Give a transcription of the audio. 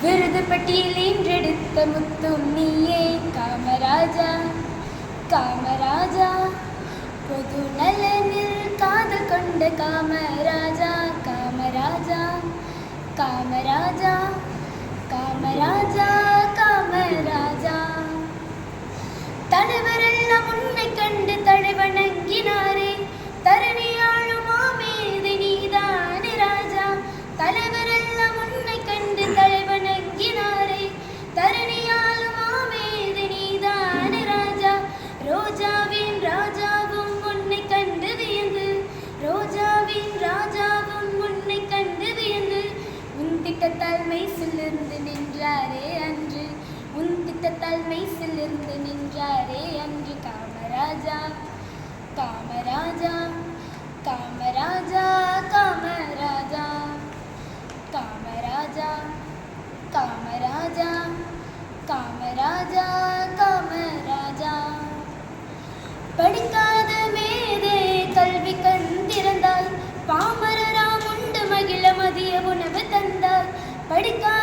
விருது பட்டியல் என்றெடுத்த முத்தும் நீயே காமராஜா காமராஜா. பொது நலனில் காதல் கொண்ட காமராஜா காமராஜா காமராஜா காமராஜா காமராஜா. தலைவரெல்லாம் உன்னை கண்டு தலை வணங்கினாரே, தரணியாளும் மாமேதை நீதானே ராஜா. தலைவரெல்லாம் உன்னை கண்டு தலை வணங்கினாரே, தரணியாளும் மாமேதை நீதானே ராஜா. ரோஜாவின் ராஜாவும் உன்னை கண்டு வியந்து, ரோஜாவின் ராஜாவும் உன்னை கண்டு வியந்து, உன் திட்டத்தால் மெய்சிலிருந்து நின்றாரே அன்று, உன் திட்டத்தால் மெய்சிலிருந்து நின்றாரே அன்று. காமராஜா காமராஜா காமராஜா காமராஜா காமராஜா காமராஜா காமராஜா காமராஜா. படிக்காத மேதே கல்வி கண்டிருந்தால், பாமரராம் உண்டு மகிழ மதிய உணவு தந்தால். படிக்காத